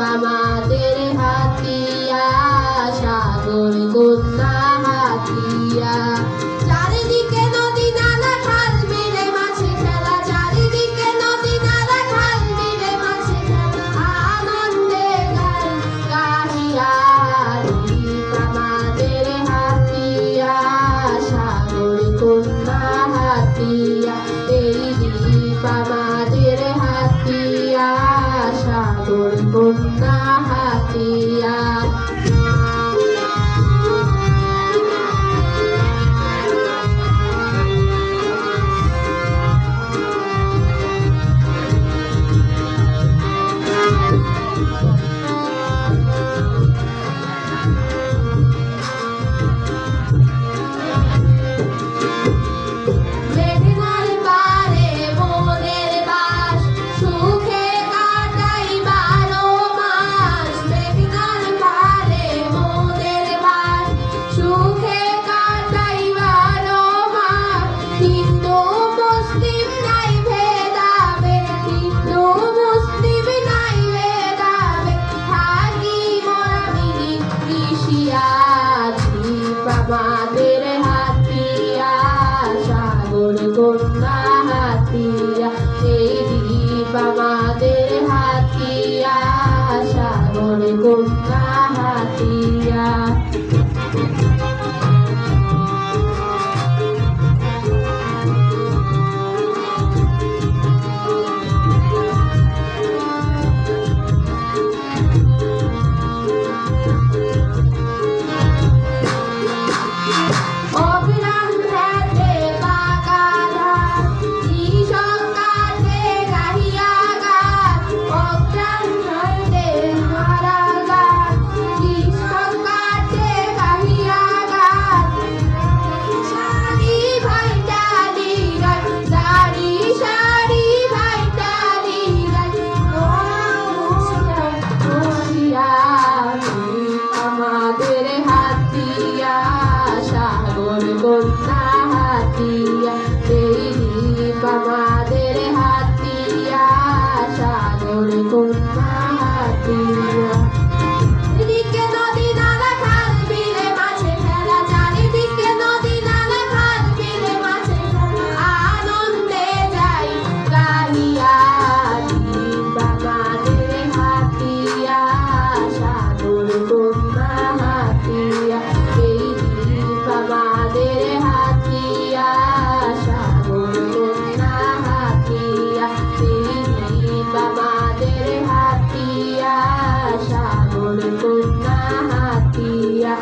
আমাদের হাতিয়া, সাগর কন্যা হাতিয়া। চারিদিকে নদী নালা খাল বিলে মাছে খেলা, চারিদিকে নদী নালা খাল বিলে মাছে খেলা, আনন্দে গান গাহিয়া। আমাদের হাতিয়া, সাগর কন্যা হাতিয়া, এই দ্বীপ আমাদের হাতিয়া, সাগর কন্যা হাতিয়া। আমাদের হাতিয়া, সাগর কন্যা হাতিয়া, এই দ্বীপ আমাদের হাতিয়া, সাগর কন্যা হাতিয়া। আমাদের হাতিয়া, সাগর কন্যা হাতিয়া, এই দ্বীপ আমাদের হাতিয়া, সাগর কন্যা হাতিয়া। চারিদিকে নদী নালা খাল বিলে মাছে খেলা, চারিদিকে নদী নালা খাল বিলে মাছে খেলা, আনন্দে যাই গাহিয়া। দ্বীপ আমাদের হাতিয়া, সাগর কন্যা হাতিয়া, এই দ্বীপ আমাদের হাতিয়া, সাগর কন্যা হাতিয়া, এই দ্বীপ আমাদের হাতিয়া, সাগর কন্যা হাতিয়া।